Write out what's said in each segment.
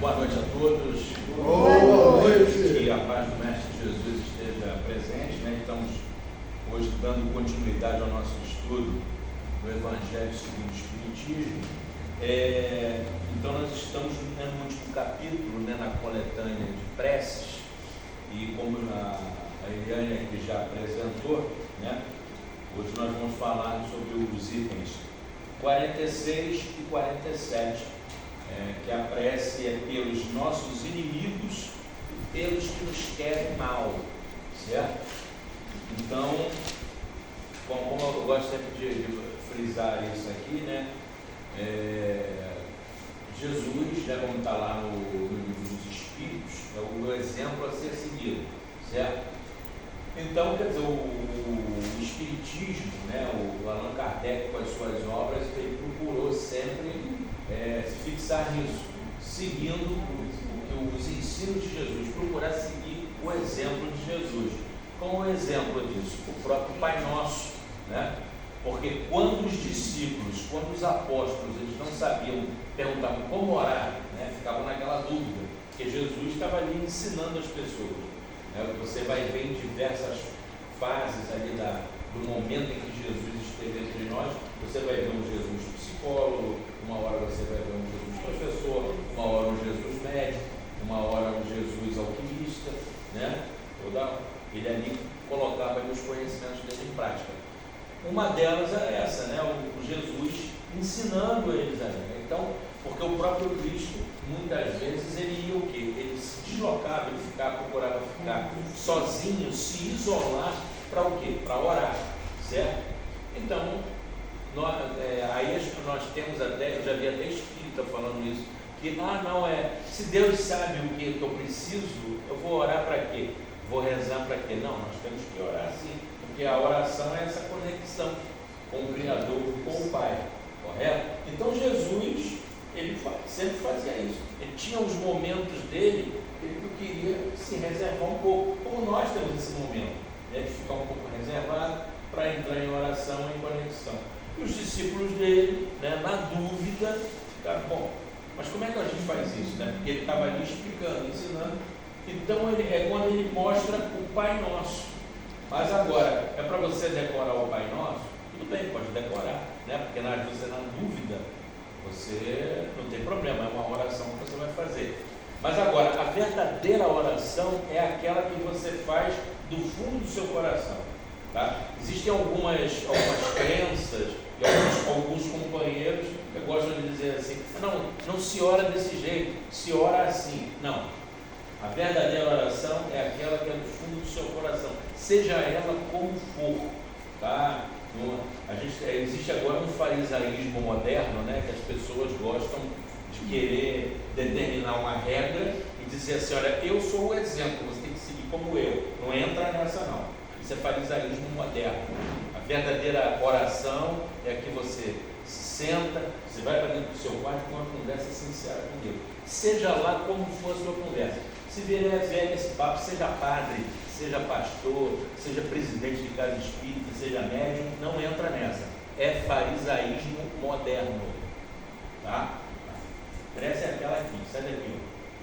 Boa noite a todos. Boa noite. Que a paz do Mestre Jesus esteja presente, né? Estamos hoje dando continuidade ao nosso estudo do Evangelho segundo o Espiritismo. Então nós estamos no último capítulo, né, na coletânea de preces, e como a Eliane aqui já apresentou, né, hoje nós vamos falar sobre os itens 46 e 47, que a prece é pelos nossos inimigos e pelos que nos querem mal, certo? Então, como eu gosto sempre de frisar isso aqui, né? Jesus, já como está lá no livro dos Espíritos, é o exemplo a ser seguido, certo? Então, quer dizer, o Espiritismo, né, o Allan Kardec, com as suas obras, ele procurou sempre se fixar nisso, seguindo os ensinos de Jesus, procurar seguir o exemplo de Jesus. Como o exemplo disso? O próprio Pai Nosso, né? Porque quando os discípulos, quando os apóstolos, eles não sabiam, perguntavam como orar, né? Ficavam naquela dúvida, porque Jesus estava ali ensinando as pessoas. Você vai ver em diversas fases ali do momento em que Jesus esteve entre nós. Você vai ver um Jesus psicólogo, uma hora você vai ver um Jesus professor, uma hora um Jesus médico, uma hora um Jesus alquimista, né? Ele ali colocava ali os conhecimentos dele em prática. Uma delas é essa, né? O Jesus ensinando eles ali, né? Então, porque o próprio Cristo, muitas vezes, ele ia o quê? Ele se deslocava, ele procurava ficar sozinho, se isolar para o quê? Para orar, certo? Então, aí nós temos até, eu já vi até espírita falando isso, que, se Deus sabe o que eu preciso, eu vou orar para quê? Vou rezar para quê? Não, nós temos que orar sim, porque a oração é essa conexão com o Criador, com o Pai, correto? Então Jesus, ele sempre fazia isso. Ele tinha os momentos dele, ele queria se reservar um pouco, como nós temos esse momento, né, de ficar um pouco reservado para entrar em oração e em conexão. E os discípulos dele, né, na dúvida, ficaram, bom, mas como é que a gente faz isso? Né? Porque ele estava ali explicando, ensinando. Então é quando ele mostra o Pai Nosso. Mas agora, é para você decorar o Pai Nosso? Tudo bem, pode decorar, né? Porque às vezes na dúvida, você não tem problema, é uma oração que você vai fazer. Mas agora, a verdadeira oração é aquela que você faz do fundo do seu coração, tá? Existem algumas crenças e alguns companheiros que gostam de dizer assim, não se ora desse jeito, se ora assim. Não, a verdadeira oração é aquela que é do fundo do seu coração, seja ela como for, tá? Existe agora um farisaísmo moderno, né, que as pessoas gostam de querer determinar uma regra e dizer assim, olha, eu sou o exemplo, você tem que seguir como eu. Não entra nessa não. Isso é farisaísmo moderno. A verdadeira oração é que você se senta, você vai para dentro do seu quarto com uma conversa sincera com Deus. Seja lá como for a sua conversa. Se vier esse papo, seja padre, seja pastor, seja presidente de casa espírita, seja médium, não entra nessa. É farisaísmo moderno, tá? Essa é aquela aqui, sai daqui,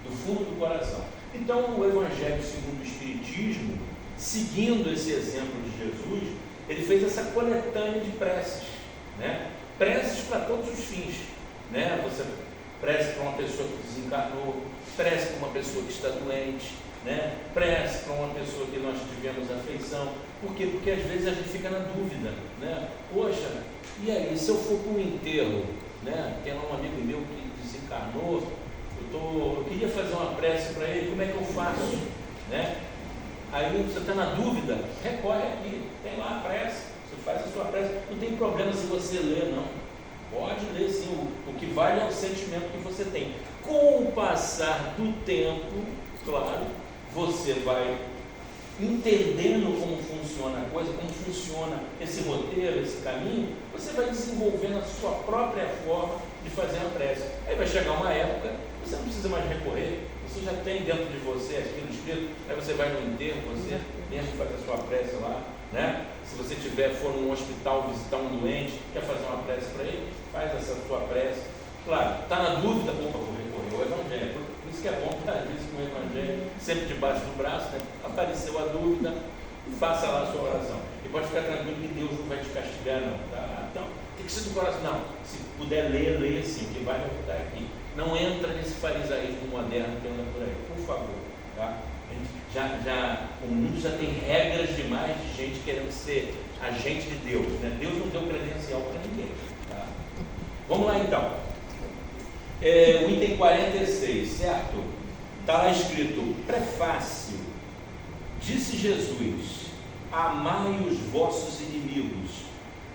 do fundo do coração. Então, o Evangelho segundo o Espiritismo, seguindo esse exemplo de Jesus, ele fez essa coletânea de preces, né? Preces para todos os fins, né? Você prece para uma pessoa que desencarnou, prece para uma pessoa que está doente, né? Prece para uma pessoa que nós tivemos afeição. Por quê? Porque às vezes a gente fica na dúvida, né? Poxa, e aí, se eu for para um enterro, né? Tem lá um amigo meu que desencarnou, eu queria fazer uma prece para ele, como é que eu faço? Né? Aí você está na dúvida, recorre aqui, tem lá a prece, você faz a sua prece, não tem problema se você ler, não. Pode ler sim, o que vale é o sentimento que você tem. Com o passar do tempo, claro, você vai entendendo como funciona a coisa, como funciona esse roteiro, esse caminho, você vai desenvolvendo a sua própria forma de fazer a prece. Aí vai chegar uma época, você não precisa mais recorrer, você já tem dentro de você aquilo escrito, aí você vai no enterro, você mesmo faz a sua prece lá, né? Se você for num hospital visitar um doente, quer fazer uma prece para ele, faz essa sua prece. Claro, está na dúvida, vou recorrer ao Evangelho. Por isso que é bom, às vezes, com o Evangelho, sempre debaixo do braço, né? Apareceu a dúvida, faça lá a sua oração. E pode ficar tranquilo que Deus não vai te castigar, não. Tá? Então, tem que ser do coração. Não, se puder ler, leia sim, que vai me ajudar aqui. Não entra nesse farisaísmo moderno que anda por aí, por favor. Tá? O mundo já tem regras demais de gente querendo ser agente de Deus. Né? Deus não deu credencial para ninguém. Tá? Vamos lá então. O item 46, certo? Está lá escrito, prefácio. Disse Jesus, amai os vossos inimigos.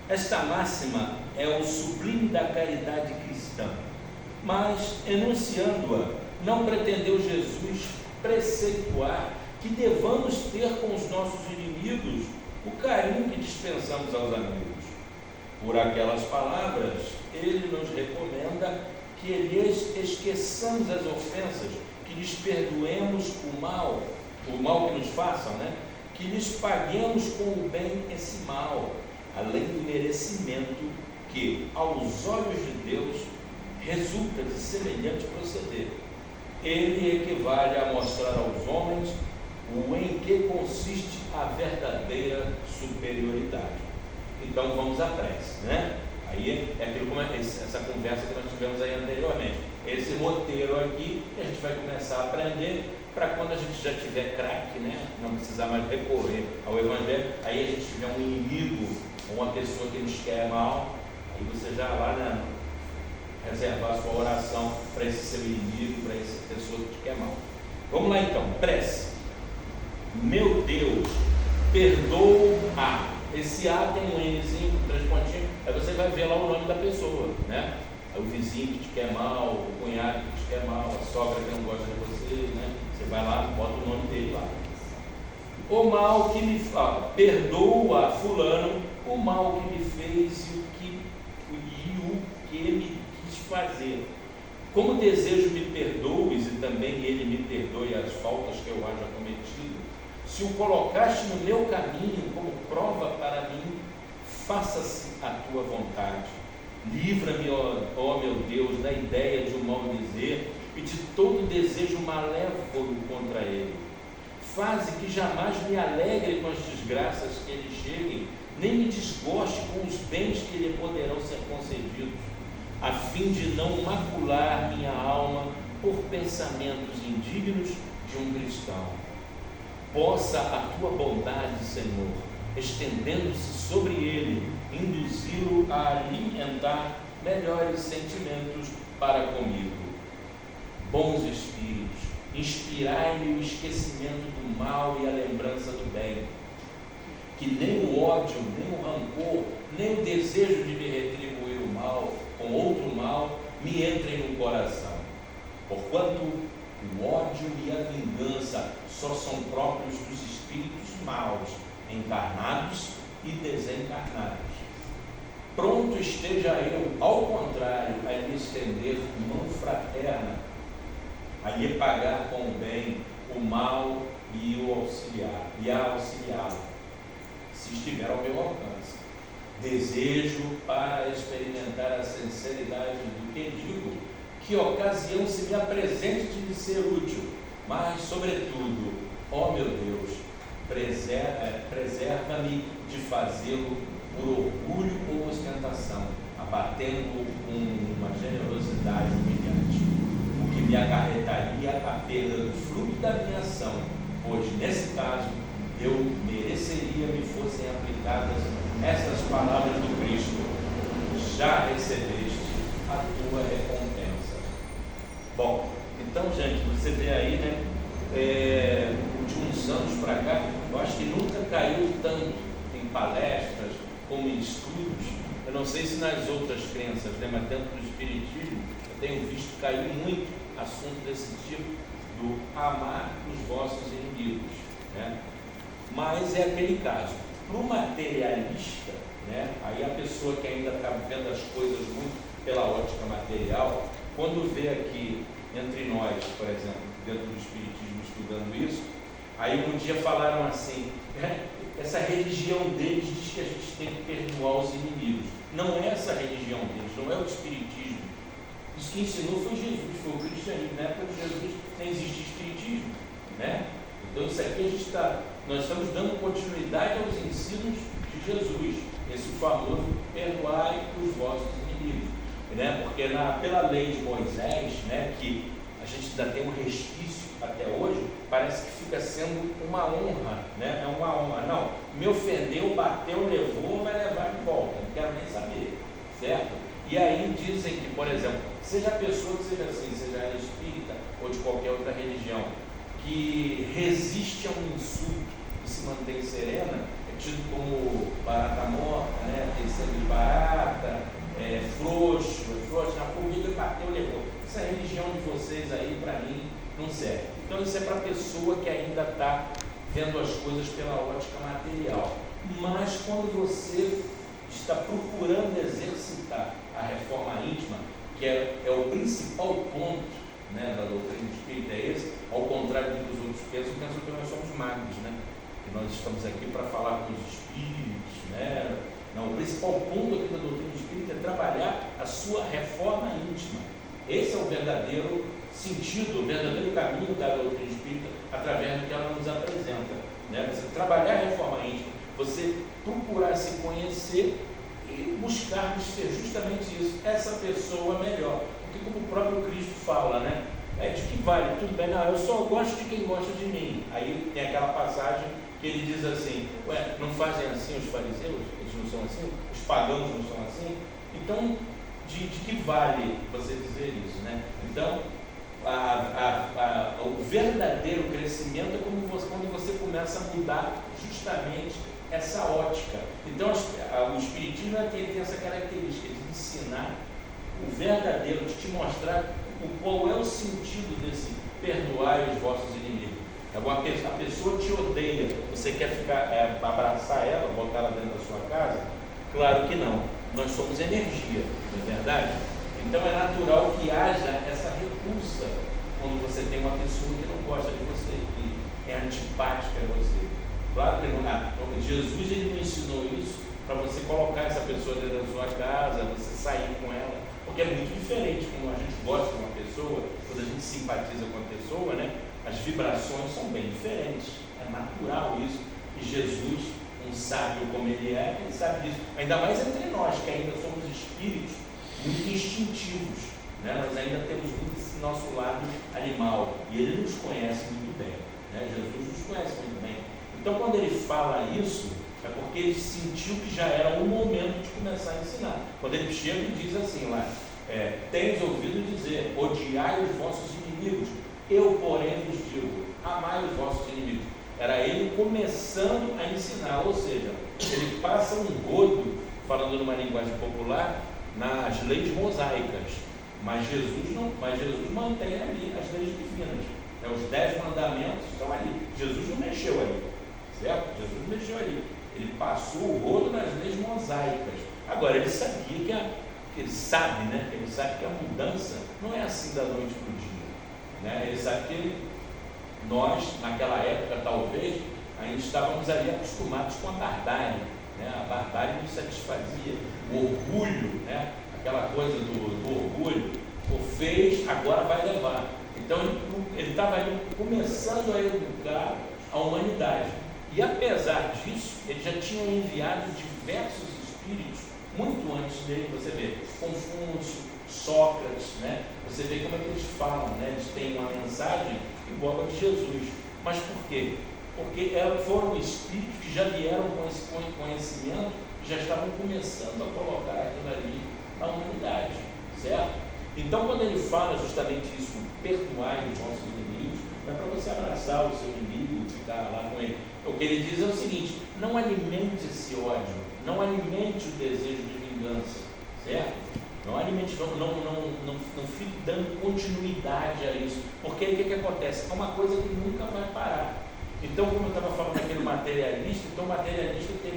Esta máxima é o sublime da caridade cristã. Mas, enunciando-a, não pretendeu Jesus preceituar que devamos ter com os nossos inimigos o carinho que dispensamos aos amigos. Por aquelas palavras, ele nos recomenda que lhes esqueçamos as ofensas, que lhes perdoemos o mal que nos façam, né? Que lhes paguemos com o bem esse mal, além do merecimento que, aos olhos de Deus, resulta de semelhante proceder. Ele equivale a mostrar aos homens o em que consiste a verdadeira superioridade. Então vamos atrás, né? Aí é aquilo como essa conversa que nós tivemos aí anteriormente. Esse roteiro aqui, a gente vai começar a aprender para quando a gente já tiver craque, né? Não precisar mais recorrer ao Evangelho. Aí a gente tiver um inimigo, uma pessoa que nos quer mal, aí você já lá, né, reservar a sua oração para esse seu inimigo, para essa pessoa que te quer mal. Vamos lá então, prece. Meu Deus, perdoa. Esse A tem um Nzinho, 3 pontinhos, aí você vai ver lá o nome da pessoa, né? É o vizinho que te quer mal, o cunhado que te quer mal, a sogra que não gosta de você, né? Você vai lá, bota o nome dele lá. O mal que me fala, perdoa fulano, o mal que me fez e o que me quis fazer. Como desejo me perdoes e também ele me perdoe as faltas que eu haja cometido, se o colocaste no meu caminho como prova para mim, faça-se a tua vontade. Livra-me, ó meu Deus, da ideia de um mal dizer e de todo desejo malévolo contra ele. Faze que jamais me alegre com as desgraças que ele cheguem, nem me desgoste com os bens que lhe poderão ser concedidos, a fim de não macular minha alma por pensamentos indignos de um cristão. Possa a tua bondade, Senhor, estendendo-se sobre ele, induzi-lo a alimentar melhores sentimentos para comigo. Bons Espíritos, inspirai-me o esquecimento do mal e a lembrança do bem, que nem o ódio, nem o rancor, nem o desejo de me retribuir o mal com outro mal me entrem no coração, porquanto o ódio e a vingança só são próprios dos espíritos maus, encarnados e desencarnados. Pronto esteja eu, ao contrário, a lhe estender mão fraterna, a lhe pagar com o bem o mal e a auxiliá-lo, se estiver ao meu alcance. Desejo para experimentar a sinceridade do que digo, que ocasião se me apresente de lhe ser útil, mas, sobretudo, ó meu Deus, preserva-me de fazê-lo por orgulho ou ostentação, abatendo com uma generosidade humilhante, o que me acarretaria a perda do fruto da minha ação, pois, nesse caso, eu mereceria me fossem aplicadas essas palavras do Cristo: já recebeste a tua recompensa. Bom, então, gente, você vê aí, né, de uns anos para cá, eu acho que nunca caiu tanto em palestras como em estudos. Eu não sei se nas outras crenças, né, mas dentro do Espiritismo, eu tenho visto cair muito assunto desse tipo, do amar os vossos inimigos, né? Mas é aquele caso, para o materialista, né, aí a pessoa que ainda está vendo as coisas muito pela ótica material, quando vê aqui entre nós, por exemplo, dentro do Espiritismo estudando isso, aí um dia falaram assim, essa religião deles diz que a gente tem que perdoar os inimigos. Não é essa religião deles, não é o Espiritismo. Isso que ensinou foi Jesus, foi o cristianismo. Na época de Jesus nem existe espiritismo, né? Então isso aqui nós estamos dando continuidade aos ensinos de Jesus, esse famoso perdoai os vossos inimigos, né? Porque pela lei de Moisés, né, que a gente ainda tem um resquício até hoje, parece que fica sendo uma honra, né? É uma honra. Não, me ofendeu, bateu, levou, vai levar de volta, não quero nem saber, certo? E aí dizem que, por exemplo, seja a pessoa que seja assim, seja ela espírita ou de qualquer outra religião, que resiste a um insulto e se mantém serena, é tido como barata morta, né? Terceiro de barata, frouxo, na formiga bateu, levou. Essa religião de vocês aí, para mim, não serve. Então isso é para a pessoa que ainda está vendo as coisas pela ótica material. Mas quando você está procurando exercitar a reforma íntima, que é o principal ponto, né, da doutrina espírita, é esse, ao contrário do que os outros pensam que nós somos magos, né? Que nós estamos aqui para falar com os espíritos, né? Não, o principal ponto aqui da doutrina espírita é trabalhar a sua reforma íntima. Esse é o verdadeiro sentido, o verdadeiro caminho da doutrina espírita, através do que ela nos apresenta, né? Você trabalhar a reforma íntima, você procurar se conhecer e buscar ser justamente isso, essa pessoa melhor. Porque como o próprio Cristo fala, né? De que vale? Tudo bem, não, eu só gosto de quem gosta de mim. Aí tem aquela passagem que ele diz assim, não fazem assim os fariseus? Eles não são assim? Os pagãos não são assim? Então, de que vale você dizer isso, né? Então, o verdadeiro crescimento é quando você começa a mudar justamente essa ótica. Então, o Espiritismo tem essa característica de ensinar o verdadeiro, de te mostrar qual é o sentido desse perdoar os vossos inimigos. A pessoa te odeia, você quer abraçar ela, botar ela dentro da sua casa? Claro que não. Nós somos energia, não é verdade? Então é natural que haja essa repulsa quando você tem uma pessoa que não gosta de você, que é antipática a você. Claro que não. Jesus ele não ensinou isso para você colocar essa pessoa dentro da sua casa, você sair com ela, porque é muito diferente quando a gente gosta de uma pessoa, quando a gente simpatiza com a pessoa, né? As vibrações são bem diferentes, é natural isso, e Jesus, um sábio como ele sabe disso, ainda mais entre nós, que ainda somos espíritos muito instintivos, né? Nós ainda temos muito esse nosso lado animal, e ele nos conhece muito bem, né? Jesus nos conhece muito bem. Então quando ele fala isso, é porque ele sentiu que já era o momento de começar a ensinar. Quando ele chega e diz assim lá, tens ouvido dizer, odiai os vossos inimigos, eu porém vos digo, amai os vossos inimigos. Era ele começando a ensinar, ou seja, ele passa um rodo, falando numa linguagem popular, nas leis mosaicas, mas Jesus mantém ali as leis divinas, os 10 mandamentos estão ali, Jesus não mexeu ali, certo? Jesus não mexeu ali, ele passou o rodo nas leis mosaicas. Agora ele sabia ele sabe que a mudança não é assim da noite para o dia, né? Ele sabe que nós, naquela época, talvez, ainda estávamos ali acostumados com a barbárie, né? A barbárie nos satisfazia, o orgulho, né? Aquela coisa do orgulho, fez, agora vai levar. Então ele estava começando a educar a humanidade, e apesar disso, ele já tinha enviado diversos espíritos muito antes dele. Você vê Confúcio, Sócrates, né? Você vê como é que eles falam, né? Eles têm uma mensagem igual a de Jesus. Mas por quê? Porque foram espíritos que já vieram com esse conhecimento, que já estavam começando a colocar aquilo ali na humanidade, certo? Então quando ele fala justamente isso, perdoai os vossos inimigos, não é para você abraçar o seu inimigo, ficar lá com ele. O que ele diz é o seguinte: não alimente esse ódio, não alimente o desejo de vingança, certo? Não alimente, não fique dando continuidade a isso, porque aí o que acontece? É uma coisa que nunca vai parar. Então, como eu estava falando daquele materialista, então o materialista tem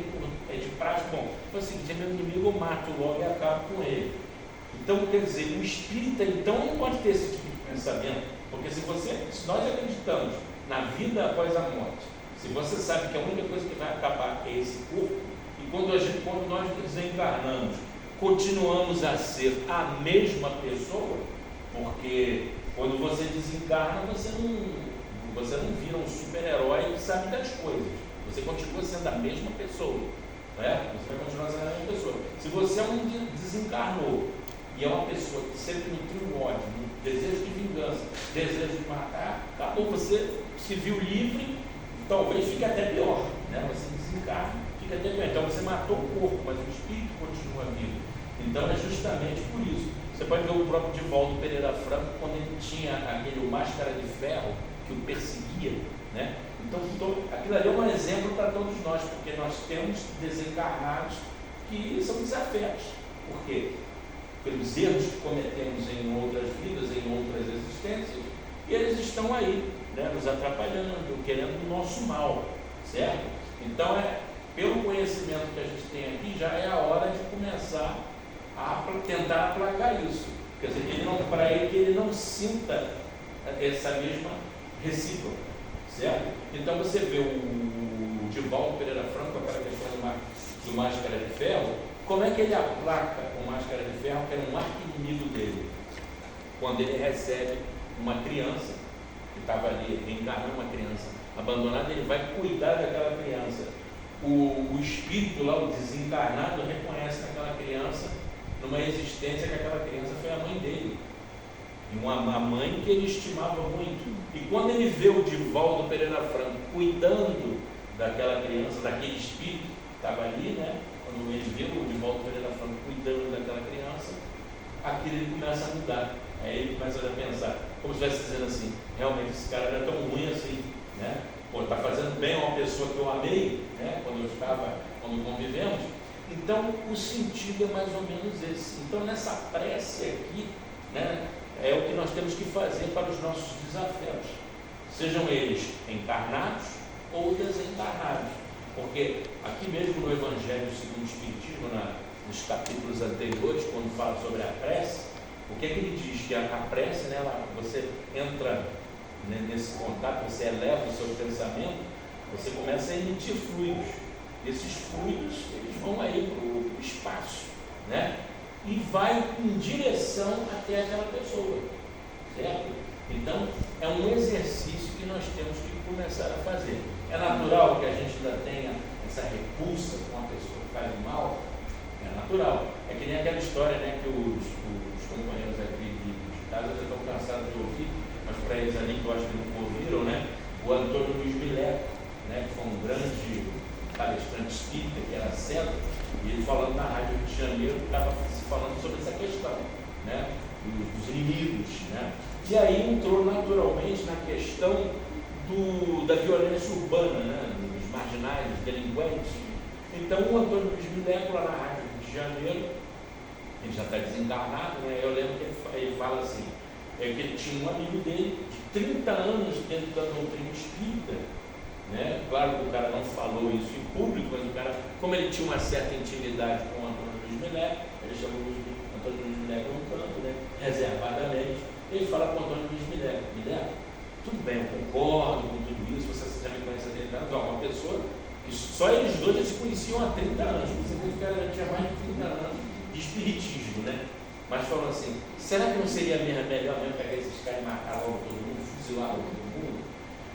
de prática, é o seguinte: é meu inimigo, eu mato logo e acabo com ele. Então, quer dizer, o espírita então não pode ter esse tipo de pensamento, porque se nós acreditamos na vida após a morte, se você sabe que a única coisa que vai acabar é esse corpo, e quando nós desencarnamos, continuamos a ser a mesma pessoa, Porque quando você desencarna, você não vira um super-herói que sabe das coisas. Você continua sendo a mesma pessoa. Né? Você vai continuar sendo a mesma pessoa. Se você desencarnou e é uma pessoa que sempre nutriu ódio, desejo de vingança, desejo de matar, acabou, você se viu livre, talvez fique até pior, né? Você desencarna, fica até pior. Então você matou o corpo, mas o espírito continua vivo. Então é justamente por isso. Você pode ver o próprio Divaldo Pereira Franco, quando ele tinha aquele máscara de ferro que o perseguia, né? Então aquilo ali é um exemplo para todos nós, porque nós temos desencarnados que são desafetos. Por quê? Pelos erros que cometemos em outras vidas, em outras existências, e eles estão aí, né, nos atrapalhando, querendo o nosso mal, certo? Então, pelo conhecimento que a gente tem aqui, já é a hora de começar a tentar aplacar isso. Quer dizer, para ele que ele não sinta essa mesma recíproca, certo? Então, você vê o Divaldo Pereira Franco, aquela questão do máscara de ferro. Como é que ele aplaca o máscara de ferro, que era um arqui-inimigo dele? Quando ele recebe uma criança, que estava ali reencarnando uma criança abandonada, ele vai cuidar daquela criança. O espírito lá, o desencarnado, reconhece naquela criança, numa existência que aquela criança foi a mãe dele. E uma mãe que ele estimava muito. E quando ele vê o Divaldo Pereira Franco cuidando daquela criança, daquele espírito que estava ali, né? Quando ele vê o Divaldo Pereira Franco cuidando daquela criança, aquilo ele começa a mudar. Aí ele começa a pensar, como se estivesse dizendo assim, realmente esse cara não é tão ruim assim, né? Pô, está fazendo bem a uma pessoa que eu amei, né? Quando convivemos. Então, o sentido é mais ou menos esse. Então, nessa prece aqui, né, é o que nós temos que fazer para os nossos desafios, sejam eles encarnados ou desencarnados. Porque aqui mesmo no Evangelho segundo o Espiritismo, nos capítulos anteriores, quando fala sobre a prece, o que é que ele diz? Que a prece, né, você entra, né, nesse contato, você eleva o seu pensamento, você começa a emitir fluidos. Esses fluidos, eles vão aí para o espaço, né? E vai em direção até aquela pessoa, certo? Então, é um exercício que nós temos que começar a fazer. É natural que a gente ainda tenha essa repulsa com a pessoa que faz mal? É natural. É que nem aquela história, né, que os companheiros aqui de casa já estão cansados de ouvir, mas para eles ali que eu acho que não ouviram, né, o Antônio Luiz Mileco, né, que foi um grande palestrante espírita, que era centro, e ele falando na Rádio Rio de Janeiro, estava falando sobre essa questão, né, dos inimigos, né? E aí entrou naturalmente na questão da violência urbana, né, dos marginais, dos delinquentes. Então o Antônio Luiz Mileco, lá na Rádio Rio de Janeiro, ele já está desencarnado, né? Eu lembro que ele fala assim, que ele tinha um amigo dele de 30 anos dentro da doutrina espírita, né? Claro que o cara não falou isso em público, mas o cara, como ele tinha uma certa intimidade com o Antônio Luiz Mileco, ele chamou o Antônio Luiz Mileco num canto, né, reservadamente. Ele fala com o Antônio Luiz Mileco: Mileco, tudo bem, eu concordo com tudo isso, você já me conhece há 30 anos, uma pessoa que só eles dois já se conheciam há 30 anos, você vê que o cara já tinha mais de 30 anos de espiritismo, né? Mas falou assim: será que não seria melhor mesmo pegar esses caras e matar logo todo mundo, fuzilar logo todo mundo?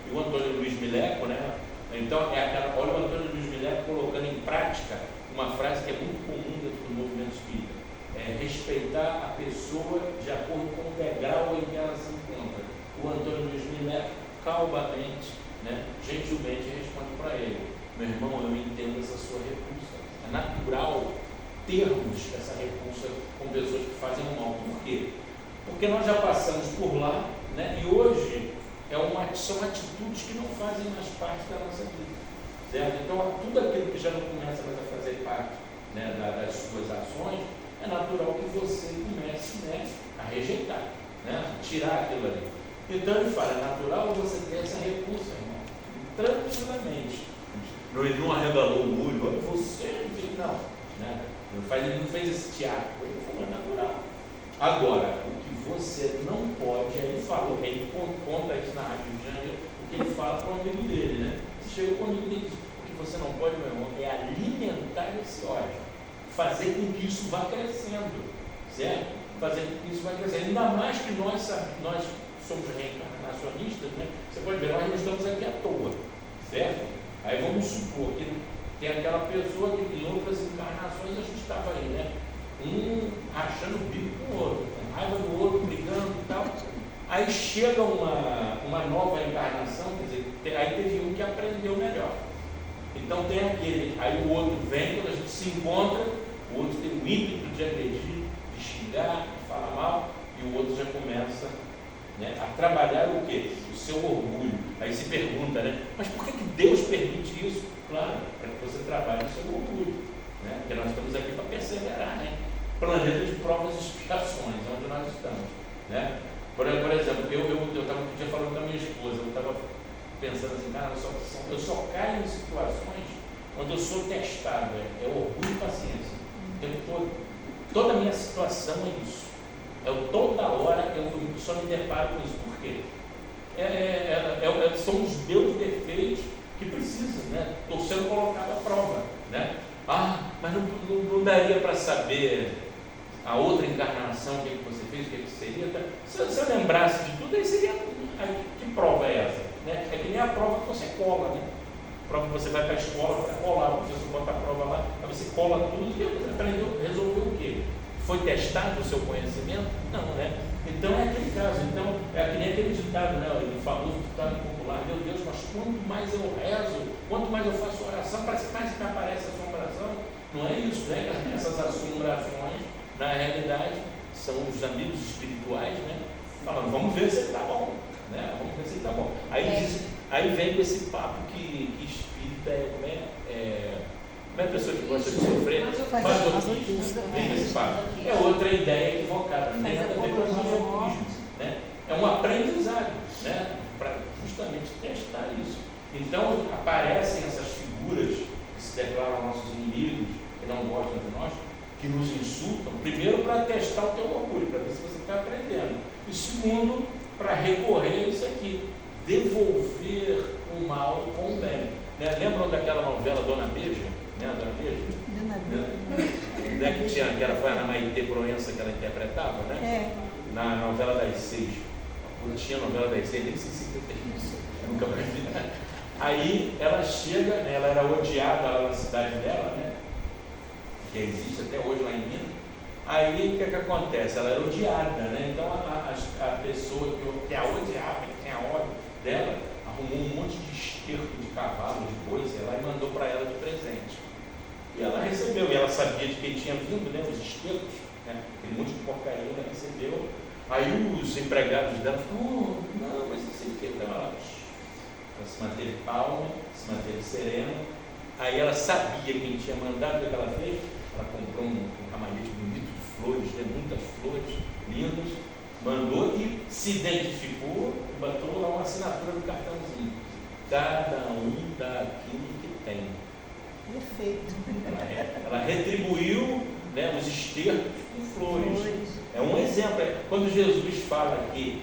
E o Antônio Luiz Mileco, né? Então, olha o Antônio Luiz Mileco colocando em prática uma frase que é muito comum dentro do movimento espírita: respeitar a pessoa de acordo com o degrau em que ela se encontra. O Antônio Luiz Mileco, calmamente, né, gentilmente responde para ele: meu irmão, eu entendo essa sua repulsa. É natural termos essa repulsa com pessoas que fazem o mal. Por quê? Porque nós já passamos por lá, né, e hoje são atitudes que não fazem mais parte da nossa vida, certo? Então, tudo aquilo que já não começa mais a fazer parte, né, das suas ações, é natural que você comece, né, a rejeitar, né, a tirar aquilo ali. Então ele fala: é natural você ter essa repulsa, irmão, tranquilamente. Ele não arregalou o olho, olha você, não, né? Ele não fez esse teatro, ele falou: é natural. Agora, o que você não pode, ele falou, ele conta isso na Rádio Rio de Janeiro, o que ele fala para o amigo dele, né? Você chega com o amigo dele e diz: o que você não pode, meu irmão, é alimentar esse ódio, fazer com que isso vá crescendo, certo? fazer com que isso vai crescer. Ainda mais que nós somos reencarnacionistas, né? Você pode ver, nós não estamos aqui à toa, certo? Aí vamos supor que tem aquela pessoa que em outras encarnações a gente estava aí, né? Um rachando o bico com o outro, com raiva do outro, brigando e tal. Aí chega uma nova encarnação, quer dizer, aí teve um que aprendeu melhor. Então tem aquele, aí o outro vem, quando a gente se encontra, o outro tem o ímpeto de agredir, de xingar, de falar mal, e o outro já começa, né, a trabalhar o quê? O seu orgulho. Aí se pergunta, né? Mas por que Deus permite isso? Claro, para que você trabalhe o seu orgulho, né? Porque nós estamos aqui para perseverar, né? Planeta de provas e expiações, onde nós estamos, né? Por exemplo, eu estava um dia falando com a minha esposa, eu estava pensando assim, cara, eu só caio em situações onde eu sou testado, é orgulho e paciência. O tempo todo. Toda a minha situação é isso. Toda hora eu só me deparo com isso. Por quê? São os meus defeitos que precisam, né? Estou sendo colocado à prova, né? Mas não daria para saber a outra encarnação, o que você fez, o que seria. Se eu lembrasse de tudo, aí seria. Que prova é essa? Né? É que nem a prova que você cola, né? A prova que você vai para a escola para colar, o professor bota a prova lá, aí você cola tudo e você aprendeu, resolveu o quê? Foi testado o seu conhecimento? Não, né? Então é aquele caso, então é que nem aquele ditado, né? O famoso ditado popular, meu Deus, mas quanto mais eu rezo, quanto mais eu faço oração, parece que mais me aparece assombração. Não é isso, né? Essas assombrações, na realidade, são os amigos espirituais, né? Falando, vamos ver se ele está bom, né? Vamos ver se ele está bom. Aí vem com esse papo que espírita como é a pessoa que gosta de sofrer? Masoquista. Vem com esse papo. É outra ideia equivocada, não tem nada a ver com o masoquismo, né? É um aprendizado, né? Para justamente testar isso. Então aparecem essas figuras que se declaram nossos inimigos, que não gostam de nós, que nos insultam, primeiro para testar o teu orgulho, para ver se você está aprendendo. E segundo, para recorrer a isso aqui, devolver o mal com o bem. Né? Lembram daquela novela Dona Beija? Né? Dona Beija? Né? Que tinha, que ela foi a Ana Maitê Proença que ela interpretava, né? Na novela das 6. Quando tinha a novela das 6, nem sei se tem isso, nunca mais vi. Aí ela chega, né? Ela era odiada lá na cidade dela, né? Que existe até hoje lá em Minas. Aí o que acontece? Ela era odiada, né? Então a pessoa que a odiava, que tinha ódio dela, arrumou um monte de esterco de cavalo, de boi, sei lá, e mandou para ela de presente. E ela recebeu, e ela sabia de quem tinha vindo, né? Os estercos, né? Aquele monte de porcaria ela recebeu. Aí os empregados dela falaram, não, mas isso aqui, então ela se manteve calma, se manteve serena. Aí ela sabia quem tinha mandado, o que ela fez? Ela comprou um ramalhete bonito de flores, né? Muitas flores lindas, mandou e se identificou e botou lá uma assinatura do cartãozinho. Cada um dá aquilo que tem. Perfeito. Ela retribuiu, né, os estercos com flores. É um exemplo. Quando Jesus fala que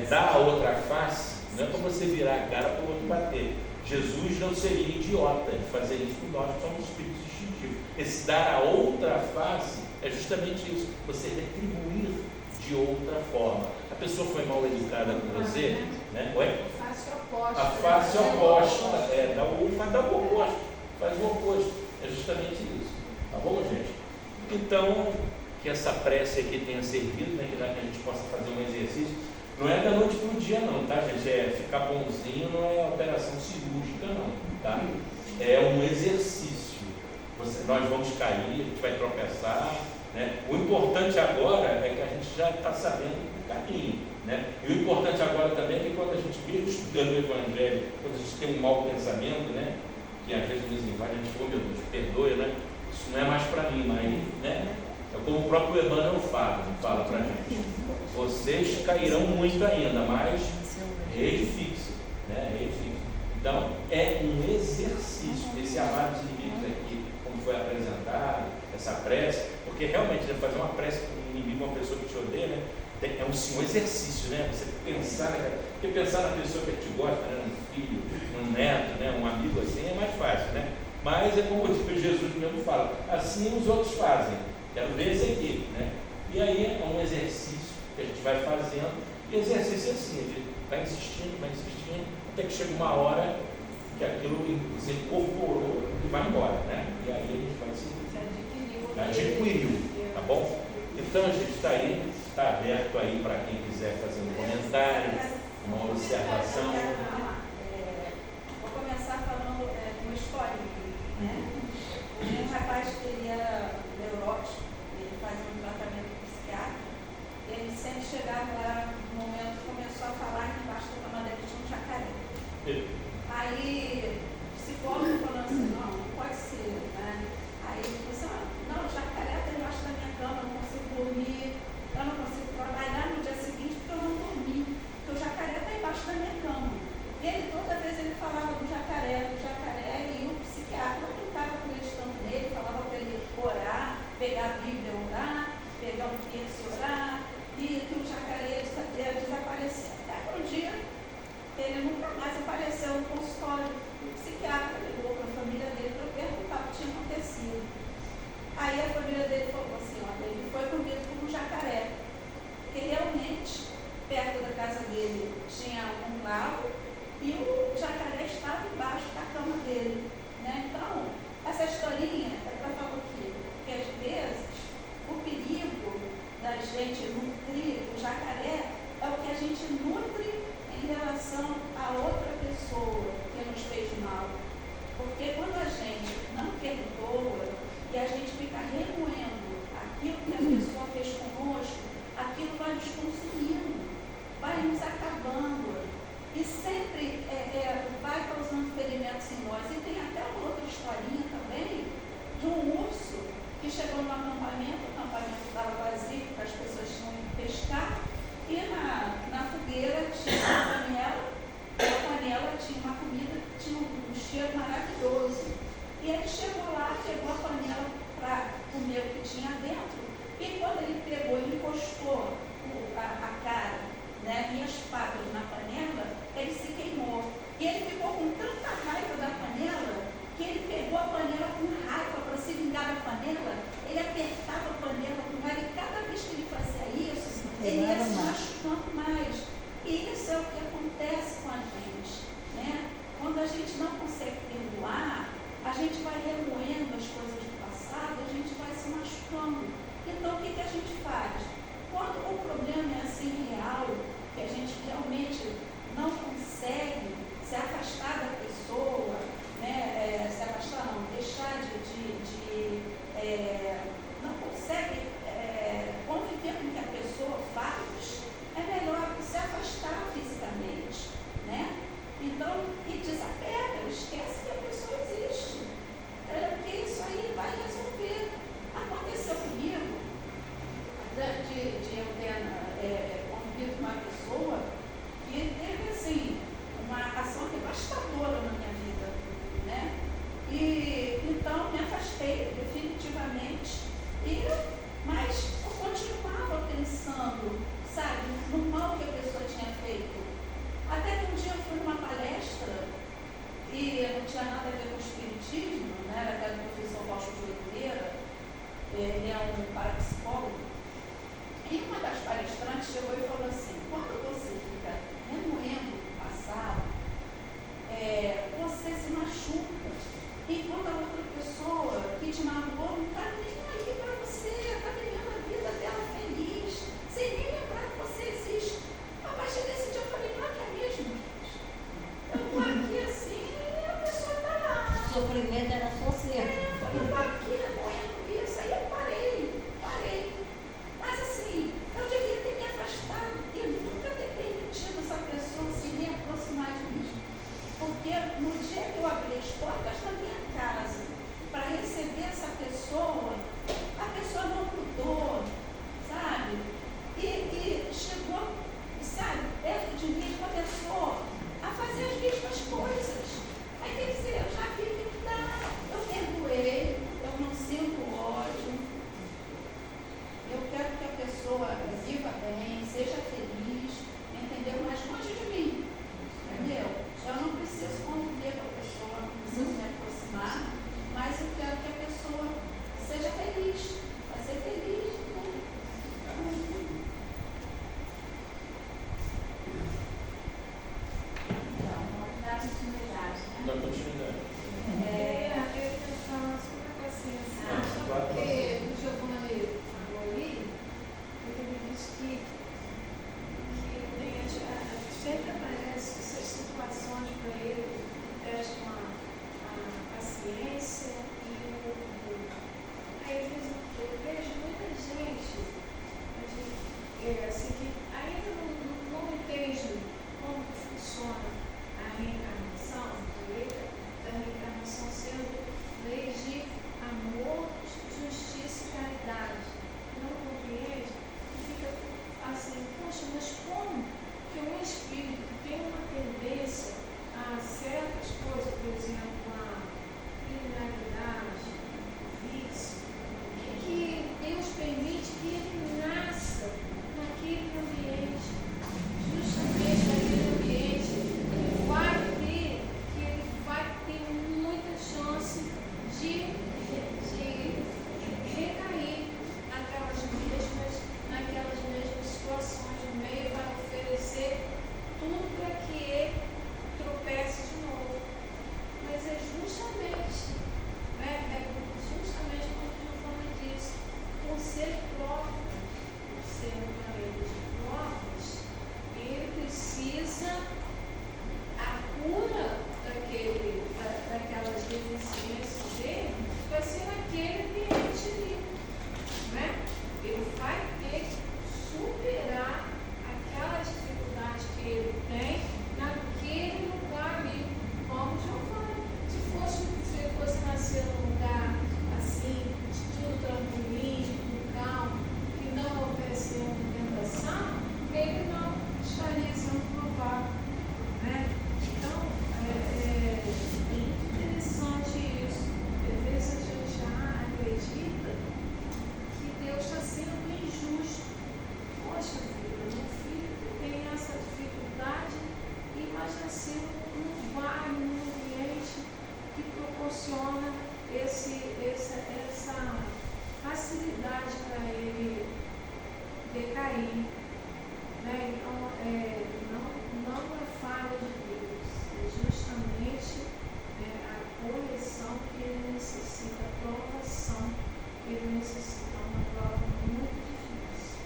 dá a outra face, não é para você virar a cara para o outro bater. Jesus não seria idiota de fazer isso com nós, que somos espíritos instintivos. Esse dar a outra face é justamente isso, você retribuir de outra forma. A pessoa foi mal educada com você, né? A face oposta. A face oposta, dá o oposto, faz o oposto. É justamente isso. Tá bom, gente? Então, que essa prece aqui tenha servido, né? Que a gente possa fazer um exercício. Não é da noite para o dia não, tá, gente? Ficar bonzinho não é operação cirúrgica não, tá? É um exercício. Nós vamos cair, a gente vai tropeçar, né? O importante agora é que a gente já está sabendo o caminho, né? E o importante agora também é que quando a gente mesmo estudando o Evangelho, quando a gente tem um mau pensamento, né? Que às vezes nos invade, a gente fala, meu Deus, perdoe, né? Isso não é mais para mim, mas, né? É como o próprio Emmanuel fala para a gente. Vocês cairão muito ainda, mas reedifique-se, né? Reedifique-se. Então, é um exercício, esse amar os inimigos aqui, como foi apresentado, essa prece, porque realmente fazer uma prece para um inimigo, uma pessoa que te odeia, né? É um exercício, né? Você pensar, porque pensar na pessoa que te gosta, né? Um filho, um neto, né? Um amigo assim, é mais fácil, né? Mas é como Jesus mesmo fala, assim os outros fazem. Quero ver esse aqui, né? E aí é um exercício que a gente vai fazendo, e exercício é assim, a gente vai insistindo, até que chega uma hora que aquilo se incorporou e vai embora, né? E aí a gente vai se adquiriu, tá bom? Então a gente está aí, está aberto aí para quem quiser fazer um comentário, uma observação. Vou começar falando uma história, né? Um rapaz que ele era neurótico, ele fazia um tratamento psiquiátrico, ele sempre chegava lá no momento que começou a falar que embaixo da cama dele tinha um jacaré. Aí o psicólogo falou assim, não pode ser, né? Aí ele falou assim, não, o jacaré está embaixo da minha cama, eu não consigo dormir, eu não consigo trabalhar no dia seguinte porque eu não dormi, porque o jacaré está embaixo da minha cama. E ele, toda vez ele falava do jacaré, e o psiquiatra não estava acreditando nele, falava para ele orar, pegar a Bíblia e orar, pegar um terço e orar, e que o jacaré ia desaparecer. Até que um dia ele nunca mais apareceu no consultório. O psiquiatra ligou para a família dele para perguntar o que tinha acontecido. Aí a família dele falou assim, olha, ele foi comido por um jacaré, que realmente, perto da casa dele, tinha um lago e o jacaré estava embaixo da cama dele. Né? Então, essa historinha é para falar o quê? Que às vezes o perigo da gente nutrir o jacaré é o que a gente nutre em relação a outra pessoa que nos fez mal. Porque quando a gente não perdoa e a gente fica remoendo aquilo que a pessoa fez conosco, aquilo vai nos consumindo, vai nos acabando e sempre vai causando ferimentos em nós. E tem até uma outra historinha também de um urso que chegou no acampamento, o acampamento estava vazio, porque as pessoas tinham ido pescar, e na fogueira tinha uma panela, e a panela tinha uma comida, tinha um cheiro maravilhoso. E ele chegou lá, pegou a panela para comer o que tinha dentro, e quando ele pegou e encostou a cara, né, e as patas na panela, ele se queimou. E ele ficou com tanta raiva da panela, que ele pegou a panela com raiva para se vingar da panela, ele apertava a panela com raiva, e cada vez que ele fazia isso, ele ia se machucando mais. E isso é o que acontece com a gente, né? Quando a gente não consegue perdoar, a gente vai remoendo as coisas do passado, a gente vai se machucando. Então, o que a gente faz? Quando o problema é assim real, que a gente realmente não consegue se afastar da pessoa, né? Se afastar não, deixar não consegue conviver com o que a pessoa faz, é melhor se afastar fisicamente, né? Então, e desapega, esquece que a pessoa existe, porque isso aí vai resolver. Aconteceu comigo, de eu ter espírito que tem uma tendência a certas coisas, por exemplo, a criminalidade, vício, que Deus permite que ele nasça naquele ambiente, justamente naquele ambiente que ele vai ter muita chance de recair naquelas mesmas situações. O meio vai oferecer tudo para que ele tropece de novo. Mas é justamente, como o Giovanni disse, por ser prova, por ser um aparelho de provas, ele precisa a cura daquelas deficiências dele vai ser naquele ambiente ali, né? Ele vai ter que superar aquela dificuldade que ele tem naquele lugar ali, como Giovanni. Se ele fosse nascer num lugar assim, de tudo tranquilinho, tudo calmo, que não houvesse uma tentação, ele não estaria sendo provado, né? Então, é muito interessante isso. Às vezes a gente já acredita que Deus está sendo injusto. Poxa vida, meu filho tem essa dificuldade, mas nasceu num bairro, num ambiente que proporciona essa facilidade para ele decair, né? Então, não é falha de Deus, é justamente a correção que ele necessita, a provação que ele necessita. É uma prova muito difícil,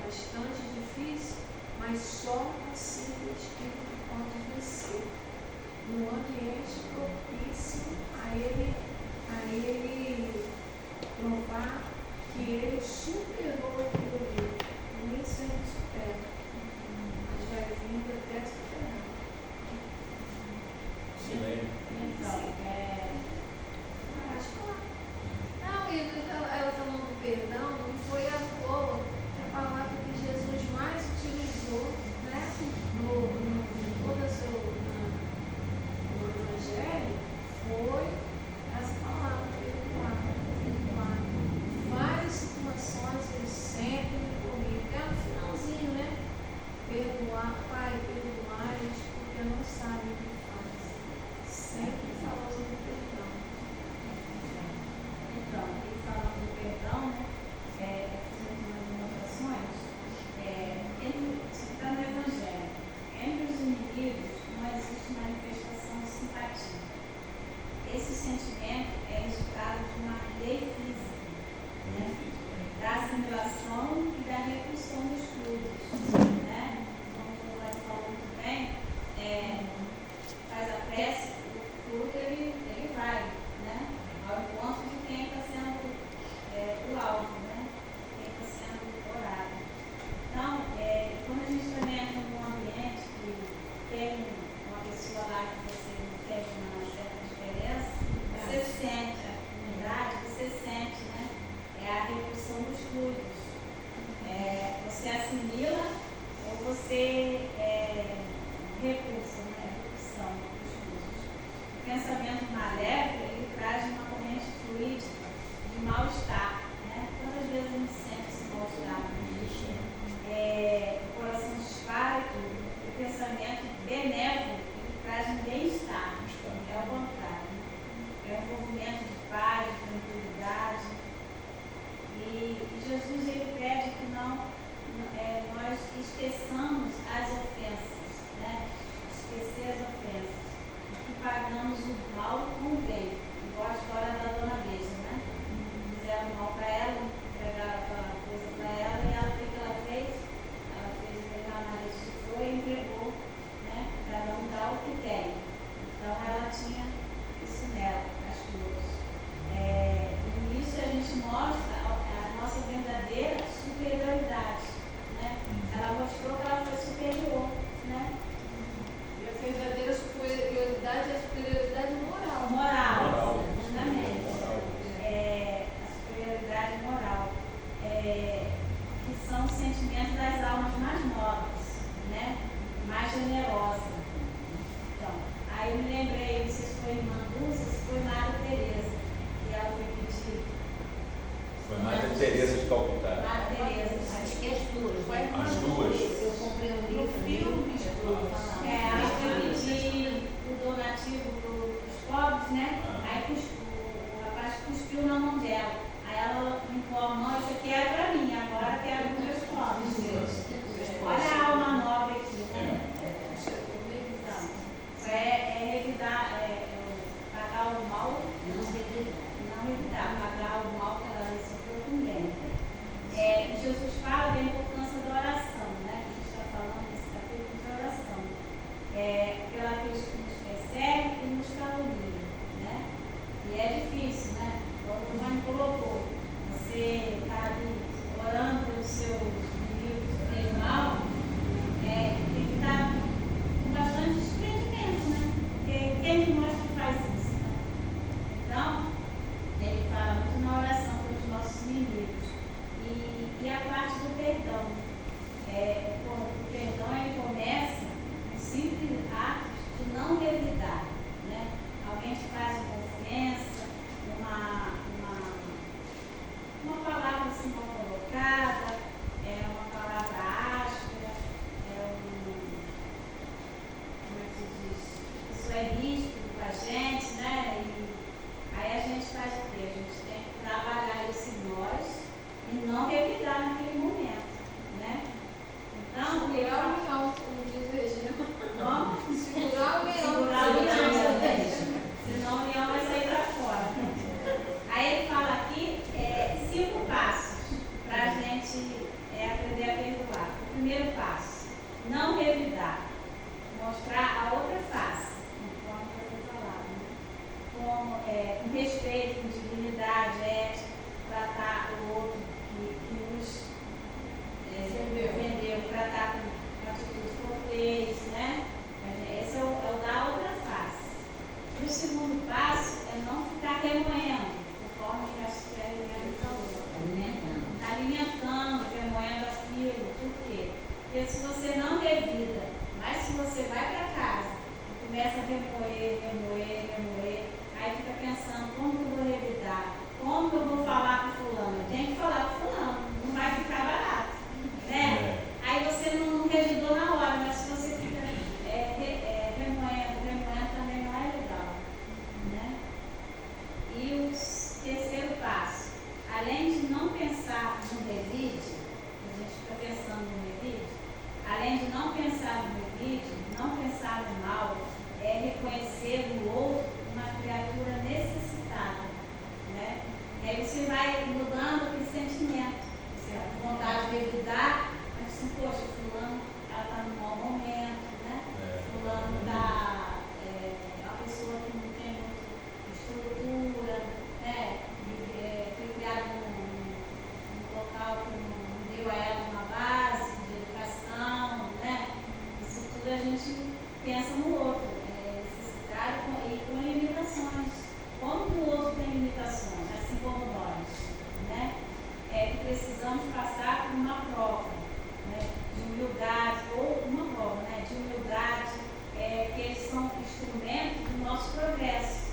bastante difícil, mas só assim o Espírito pode vencer, no ambiente propício a ele provar que ele superou aquilo ali. Nem sempre supera, mas vai vindo até superar. Então, Pode falar. Não, ela falando do perdão, não foi à toa a palavra que Jesus mais utilizou, né? No todo o seu no Evangelho, foi essa palavra, perdoar. Várias situações ele sempre me corrigiu, até no finalzinho, né? Perdoar, Pai, perdoar eles porque não sabem o que fazem. Sempre falou sobre perdão. então, e falando do perdão, né? Fazendo umas anotações, está no Evangelho. Entre os inimigos não existe manifestação de simpatia. Esse sentimento é resultado de uma lei física, né? Da assimilação e da repulsão dos fluidos, né? Como o Lado falou muito bem, faz a prece, o fluido ele vai, né? Ao encontro de quem está sendo o alvo, né? Quem está sendo orado. Então, quando a gente também entra num ambiente que tem uma pessoa lá que você tem uma certa diferença, você sente a comunidade, você sente, né? É a repulsão dos fluidos. Você assimila ou você repulsa, né? Repulsão dos fluidos. O pensamento maléfico, ele traz uma corrente fluídica de mal-estar, né? Quantas vezes a gente sente esse mal-estar? O coração dispara e tudo. O pensamento benévolo, ele traz um bem-estar. É o contrário. É um envolvimento de paz, de tranquilidade. E Jesus, ele pede que nós esqueçamos as ofensas, né? Esquecer as ofensas. Que pagamos o mal com o bem. Igual a história da dona Beija, né? Fizeram mal para ela, entregaram aquela coisa para ela, e ela, o que ela fez? Ela fez entregar a Maria, foi e entregou, né? Para não dar o que tem. Então ela tinha isso nela, as duas. E nisso a gente mostra a nossa verdadeira superioridade, né? Ela mostrou que ela foi superior, né? E a verdadeira superioridade é a superioridade moral, primeiro passo. Não revidar. Mostrar a outra face, conforme foi falado, né? Com respeito, com dignidade, ética, tratar o outro que nos ofendeu, tratar com atitude cortês, né? Esse é o da outra face. E o segundo passo é não ficar remoendo, conforme a Sueli falou. Alimentando, remoendo aquilo. Por quê? Porque se você não revida, mas se você vai para casa e começa a remoer, aí fica pensando, como que eu vou revidar? Como que eu vou falar com fulano? Eu tenho que falar com fulano, não vai ficar barato, né? Aí você não revidou na hora, mas se você fica remoendo também não é legal, né? E o terceiro passo, além de não pensar no revide, a gente fica pensando no revide, além de não pensar no revide, não pensar no mal, é reconhecer no outro uma criatura necessitada, né? E aí você vai mudando aquele sentimento, você tem vontade de revidar, mas assim, poxa, fulano, ela está num mau momento, né? Fulano está uma pessoa que não tem muita estrutura, né? Foi criado num local que não deu a ela uma base de educação, né? Isso tudo a gente pensa no outro, necessidade e com limitações. Como que o outro tem limitações, assim como nós, né? Que precisamos passar por uma prova, né? De humildade, ou uma prova, né? De humildade, que eles são instrumentos do nosso progresso,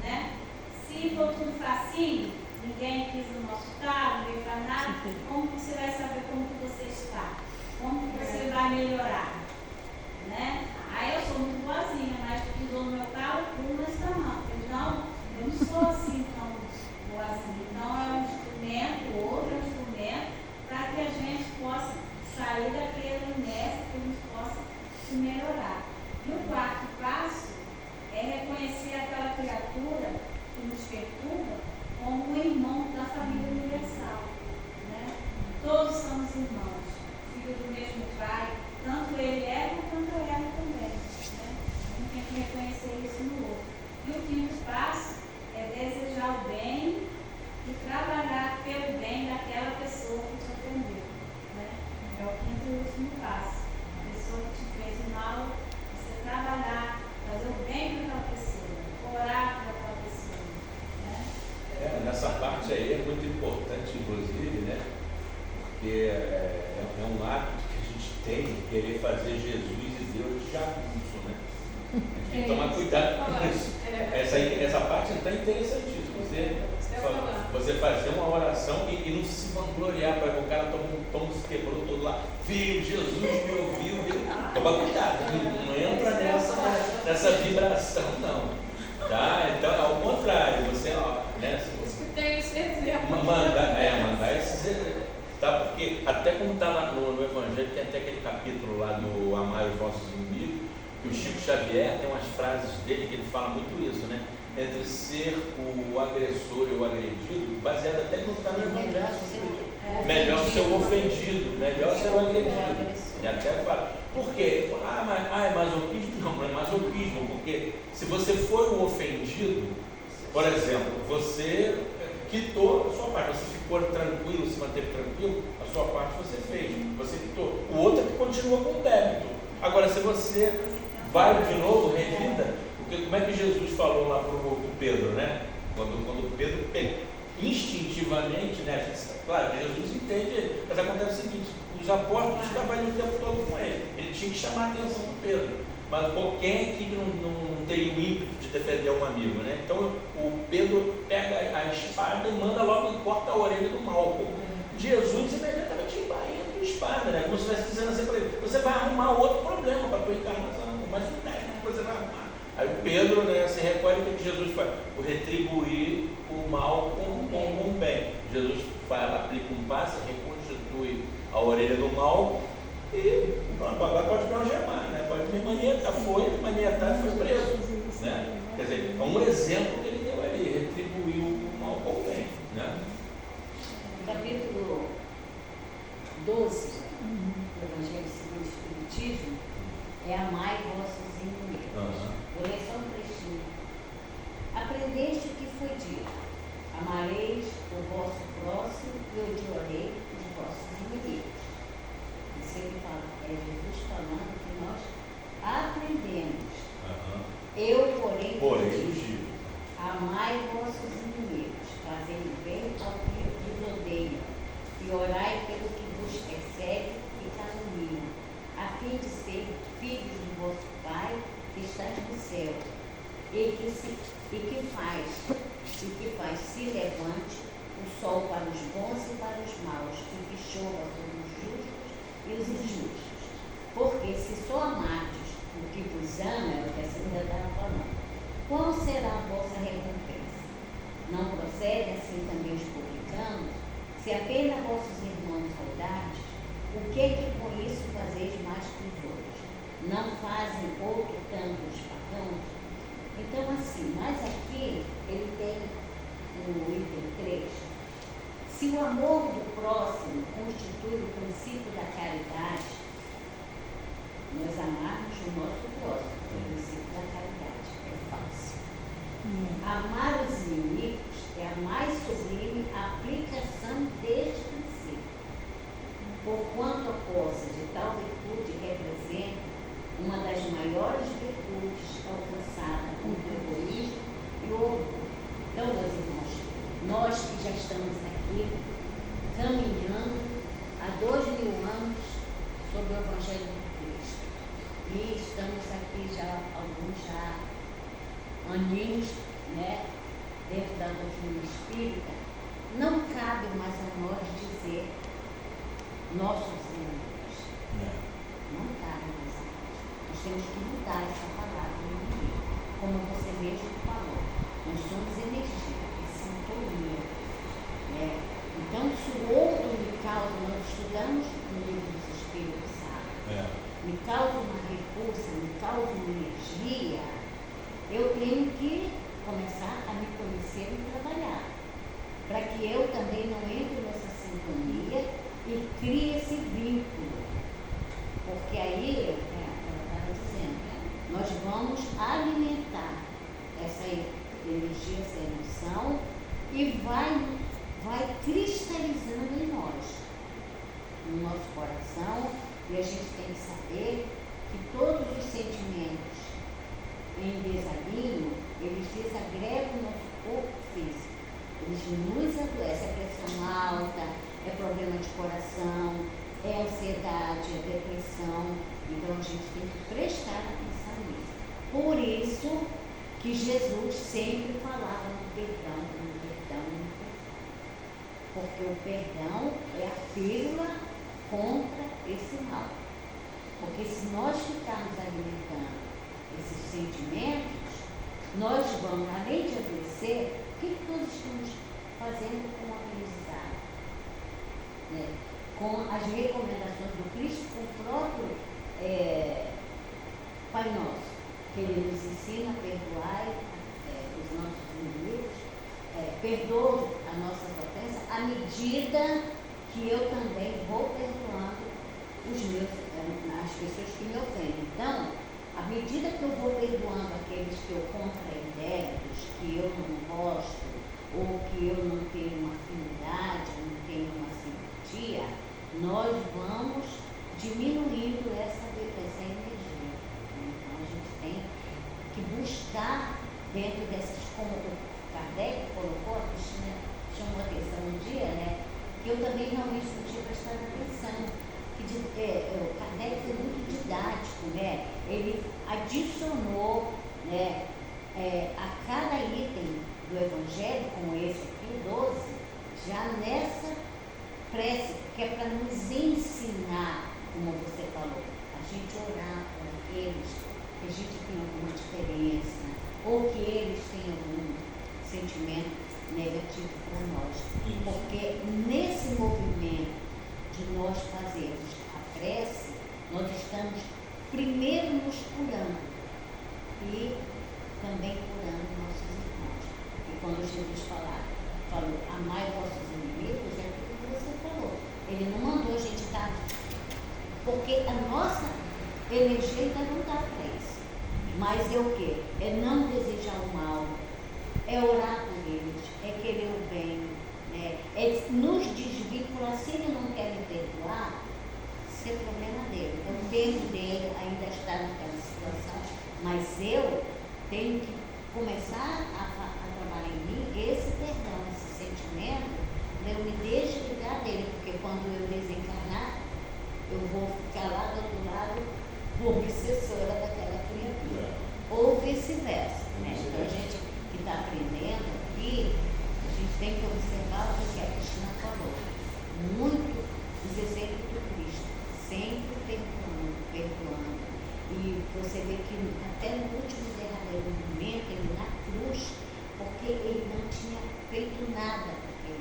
né? Se for tudo facinho, ninguém pisa no nosso carro, ninguém faz nada, como que você vai saber como que você está? Como que você vai melhorar? Né? Aí eu sou muito boazinha, mas pisou no meu carro, não está não. Então, eu não sou assim tão boazinha. Então, é um instrumento, outro instrumento, para que a gente possa sair daquele inércia, que a gente possa se melhorar. E o quarto passo é reconhecer aquela criatura que nos perturba como um irmão da família universal, né? Todos somos irmãos, filhos do mesmo pai, tanto ele erra quanto eu erro também, né? A gente tem que reconhecer isso no outro. E o quinto passo é desejar o bem e trabalhar pelo bem daquela pessoa que te ofendeu, né? É o quinto e último passo. A pessoa que te fez o mal, você trabalhar, fazer o bem para aquela pessoa, orar para aquela pessoa, né? Nessa parte aí é muito importante, inclusive, né? Porque é um hábito que a gente tem de querer fazer Jesus e Deus de jagunço, né? A gente tem que tomar cuidado com isso. Essa parte está interessantíssima. Você fazer uma oração e não se vangloriar, para o cara toma se quebrou todo lá. Filho, Jesus me ouviu. Toma cuidado, não entra nessa vibração, não. Tá? Então, ao contrário, você, né? Tem esse exemplo. Mandar esses exemplos. Tá? Porque até como está lá no Evangelho, tem até aquele capítulo lá do Amar os Vossos Inimigos, que o Chico Xavier tem umas frases dele que ele fala muito isso, né? Entre ser o agressor e o agredido, baseado até no que está no Evangelho. Melhor ser o ofendido, melhor ser o agredido. E até fala. Por quê? É masoquismo? Não, não é masoquismo, porque se você for o ofendido, por exemplo, você quitou a sua parte, você ficou tranquilo, se manteve tranquilo, a sua parte você fez, você quitou. O outro é que continua com o débito. Agora, se você vai de novo, revida, porque como é que Jesus falou lá para o Pedro, né? Quando Pedro instintivamente, né? Claro, Jesus entende, mas acontece o seguinte, os apóstolos estavam ali o tempo todo com ele tinha que chamar a atenção do Pedro, mas quem é que não tem o ímpeto de defender um amigo, né? Então o Pedro pega a espada e manda logo e corta a orelha do Malco. Jesus imediatamente embainha com a espada, né? Como se estivesse dizendo assim para ele, você vai arrumar outro problema para a tua encarnação, mas o técnico você vai arrumar. Aí o Pedro, né, se recolhe, o que Jesus faz? O retribuir o mal com o bem. Jesus vai lá, aplica um passe, reconstitui a orelha do mal e agora pode me algemar, né? Pode me manietar, foi preso, né? Quer dizer, é um exemplo que ele deu ali, retribuiu o mal com o bem, né? Capítulo 12 do Evangelho é amai vossos inimigos. Vou ler só um trechinho. Aprendeste o que foi dito: amareis o vosso próximo e odiarei os vossos inimigos. Isso ele fala, é Jesus falando que nós aprendemos. Eu, porém vos digo: amai vossos inimigos, fazendo bem ao que vos odeia, e orai pelo que vos persegue e caluniam, a fim de ser filhos do vosso Pai que estás no céu, e que faz se levante o sol para os bons e para os maus, e que chova sobre os justos e os injustos. Porque se só amardes o que vos ama, é o que a segunda estava falando, qual será a vossa recompensa? Não procede assim também os publicanos? Se apenas vossos irmãos saudardes, o que é que com isso fazeis mais que os outros? Não fazem outro tanto os pagãos? Então, assim, mas aqui ele tem no item 3, se o amor do próximo constitui o princípio da caridade, nós amarmos o nosso próximo, o princípio da caridade, é fácil. Amar os inimigos é a mais sublime aplicação deste princípio, porquanto a posse de tal virtude representa uma das maiores virtudes alcançada com o egoísmo e o orgulho. Então, meus irmãos, nós que já estamos aqui caminhando há 2000 anos sobre o Evangelho de Cristo, e estamos aqui já, alguns já aninhos, né, dentro da doutrina espírita, não cabe mais a nós dizer nossos inimigos. Não cabe mais a nós. Nós temos que mudar essa palavra inimigo. Como você mesmo falou, nós somos energia, é sintonia. Né? Então, se o outro me causa, nós estudamos no livro dos Espíritos Sábios, me causa uma repulsa, me causa uma energia, eu tenho que começar a me conhecer e trabalhar, para que eu também não entre nessa sintonia e crie esse vínculo. Porque aí, ela estava dizendo, nós vamos alimentar essa energia, essa emoção, e vai cristalizando em nós, no nosso coração, e a gente tem que saber que todos os sentimentos em desalinho, eles desagregam o nosso corpo físico, eles nos adoecem, é pressão alta, é problema de coração, é ansiedade, é depressão. Então a gente tem que prestar atenção nisso. Por isso que Jesus sempre falava no perdão, no perdão, no perdão. Porque o perdão é a pílula contra esse mal. Porque se nós ficarmos alimentando esses sentimentos, nós vamos, além de adoecer, o que nós estamos fazendo com o aprendizado? Né? Com as recomendações do Cristo, com o próprio Pai Nosso, que Ele nos ensina a perdoar os nossos inimigos, perdoa a nossa ofensa à medida que eu também vou perdoando as pessoas que me ofendem. Então, à medida que eu vou perdoando aqueles que eu contrai débitos, que eu não gosto, ou que eu não tenho uma afinidade, não tenho uma simpatia, nós vamos diminuindo essa energia. Então a gente tem que buscar dentro dessas, como o Kardec colocou, a Cristina chamou a atenção um dia, né? Que eu também realmente não tinha prestado atenção. O Kardec foi muito didático, né? Ele adicionou, né, a cada item do Evangelho, como esse aqui, 12, já nessa prece, que é para nos ensinar, como você falou, a gente orar por aqueles que a gente tem alguma diferença, ou que eles têm algum sentimento negativo para nós. Porque nesse movimento de nós fazermos a prece, nós estamos primeiro nos curando e também curando nossos irmãos. E quando Jesus falou, amai vossos inimigos, é aquilo que você falou. Ele não mandou a gente estar... Porque a nossa eleger ainda não dá para isso. Mas é o quê? É não desejar o mal, é orar por eles, é querer o bem, né? É nos desvincular. Se ele não quer me perdoar, isso é problema dele. É o tempo dele ainda está naquela situação, mas eu tenho que começar a trabalhar em mim esse perdão, esse sentimento, para eu me desligar dele, porque quando eu desencarnar, eu vou ficar lá do outro lado obsessora daquela criatura, ou vice-versa, né? Então a gente que está aprendendo aqui, a gente tem que observar o que a Cristina falou. Muito os exemplos do Cristo, sempre perdoando. E você vê que até no último derradeiro momento, ele na cruz, porque ele não tinha feito nada por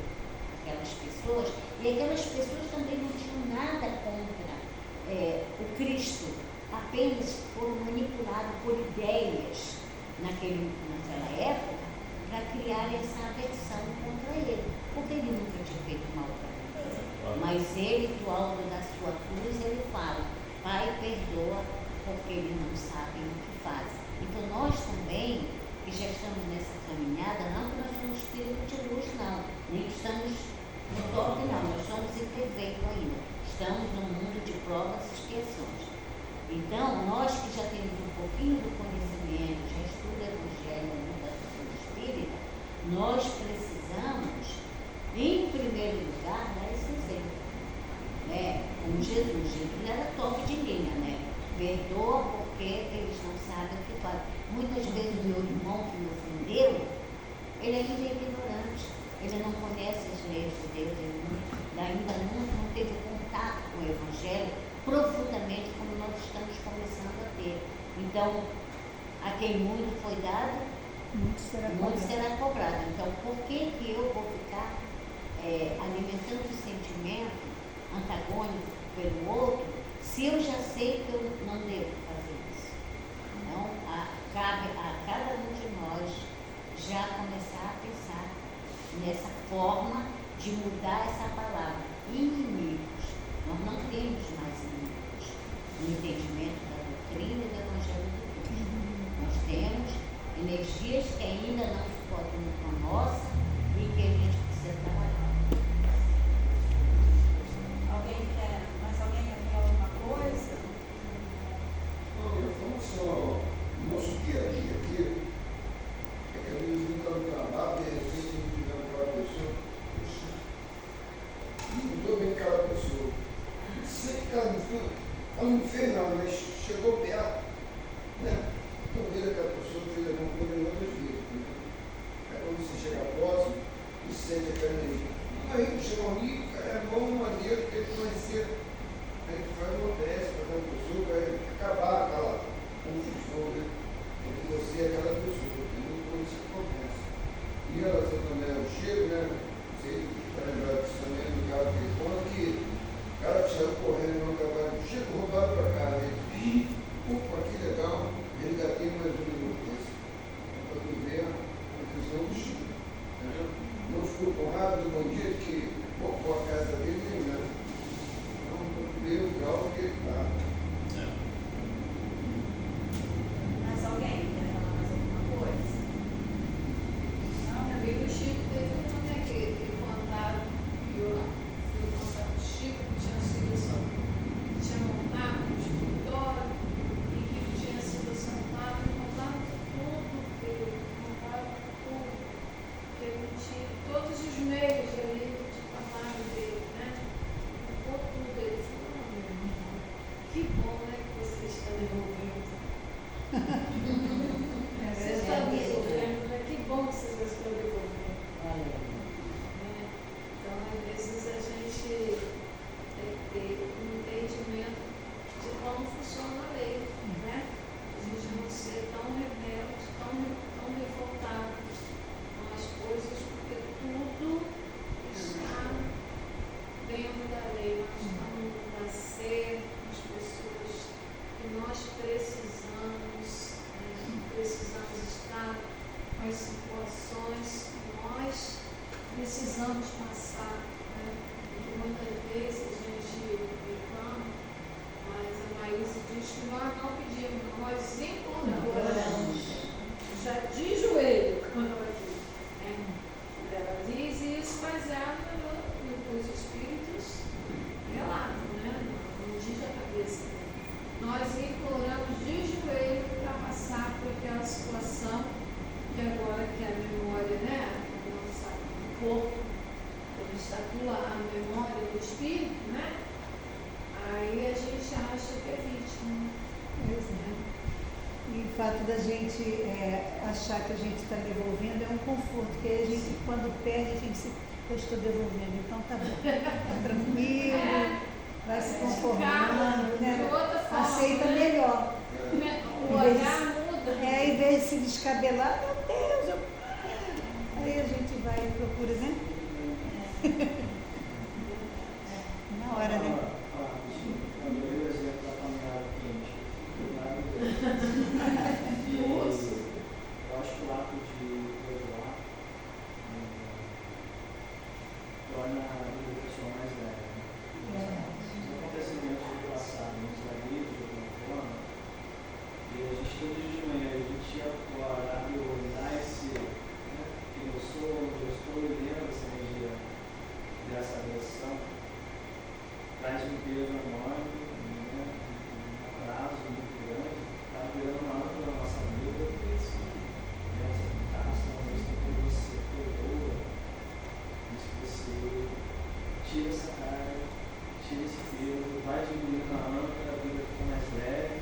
aquelas pessoas, e aquelas pessoas também não tinham nada contra o Cristo, apenas foram manipulados por ideias naquela época para criar essa aversão contra ele, porque ele nunca tinha feito mal para ninguém. Mas ele, do alto da sua cruz, ele fala: Pai, perdoa, porque eles não sabem o que fazem. Então nós também, que já estamos nessa caminhada, não que nós somos espírito de luz, não, nem estamos no top, não, nós somos imperfeitos ainda, estamos num mundo de provas e expiações. Então, nós que já temos um pouquinho do conhecimento, já estuda o Evangelho, o mundo da doutrina espírita, nós precisamos, em primeiro lugar, dar esse exemplo, né? Como Jesus era top de linha, né? Perdoa porque eles não sabem o que fazem. Muitas vezes o meu irmão que me ofendeu, ele ainda é ignorante, ele não conhece as leis de Deus, ele ainda não teve contato com o Evangelho profundamente como nós estamos começando a ter. Então, a quem muito foi dado, muito será cobrado. Então, por que eu vou ficar alimentando o sentimento antagônico pelo outro, se eu já sei que eu não devo fazer isso? Então, cabe a cada um de nós já começar a pensar nessa forma de mudar essa palavra, inimigos. Nós não temos mais inimigos no entendimento da doutrina e do Evangelho de Cristo. Nós temos energias que ainda não se podem com a nossa e que a gente precisa trabalhar. Mais alguém quer falar alguma coisa? Não, eu falo só, o nosso dia a dia aqui, é que às vezes não está no trabalho, de repente não tiver aquela pessoa, não estou bem com aquela pessoa. Sei que ela não fez nada, mas chegou perto, né? Talvez aquela pessoa fez alguma coisa em outras vidas. Né? Aí quando você chega próximo e sente aquela energia. Aí chegou ali, é bom maneiro que ele conhecer. A gente faz uma teste para aquela pessoa, vai acabar aquela confusão, né? Entre você e aquela pessoa, entendeu? Quando isso acontece. E em relação também ao cheiro, né? Você está lembrado disso também no caso que ele conta que o cara que saiu correndo no cavalo, chega roubado para cá, né? Opa, que legal, ele ainda tem mais um minuto desse. Para tu ver a confusão do Chico. Entendeu? Não ficou com raiva do bandido que ocupou a casa dele, nem nada. Então, ver o grau que ele está. Mais alguém quer falar mais alguma coisa? Não, meu amigo Chico teve uma, né, que contaram, que eu fui contar o Chico, que tinha sido que tinha montado no escritório, e que tinha sido assaltado, e contaram tudo, contaram tudo, que ele tinha todos os meios ali de trabalho dele, né? Contou tudo, ele falou: "Não, meu irmão, que bom, né, que você está devolvendo." Você está devolvendo, né? Que bom que você está devolvendo. Olha, Né? Então, às vezes, a gente tem que ter um entendimento de como funciona a lei, né? A gente não ser tão rebelde, tão revoltado com as coisas, porque tudo está dentro da lei. Nós estamos no nascer, as pessoas que nós precisamos estar nós não pedimos, nós imploramos. Já de joelho, quando ela diz. Ela diz isso, mas ela, os espíritos relatam, né? Não diz a cabeça. Nós imploramos de joelho para passar por aquela situação que agora que a memória, né? O corpo, ele está lá, a memória do espírito, né? Aí a gente acha que é vítima. Pois é. E o fato da gente achar que a gente está devolvendo é um conforto, porque aí a gente, quando perde, a gente se, eu estou devolvendo, então tá bom, tá tranquilo, vai se conformando, De né? outra forma, Aceita né? melhor. O olhar muda. Em vez de se descabelar, meu Deus, aí a gente vai e procura, né? Na hora, né? Quando eu dei o exemplo da caminhada quente, eu acho que o ato de perdoar torna a pessoa mais leve. Os acontecimentos do passado nos agride de alguma forma, e a gente todo dia de manhã, a gente acorda, abre o olho, dá esse, né, quem eu sou, onde eu estou, e lembra essa energia dessa agressão, traz um peso enorme, né, um atraso muito grande, está virando uma âncora na nossa vida, essa comunicação, isso que você perdoa, isso que você tira essa carga, tira esse peso, vai diminuindo a âncora, a vida fica mais leve,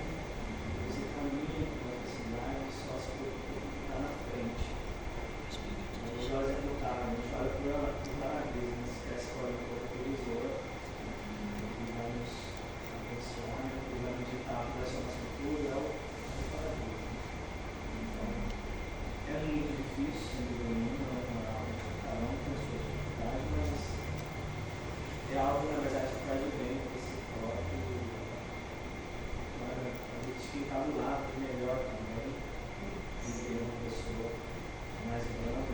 você caminha com a facilidade, só se preocupa com o que está na frente. Vamos usar o exemplo do carro, a gente olha para o para-brisa, não esquece que olha para o retrovisor, vamos abençoar, o plano de etapa dessa nossa cultura é o para-brisa. Então, é muito difícil, sem dúvida nenhuma, cada um tem a sua dificuldade, mas é algo, na verdade, que faz o bem para si próprio, a gente ficar do lado melhor também, de ter uma pessoa mais grande,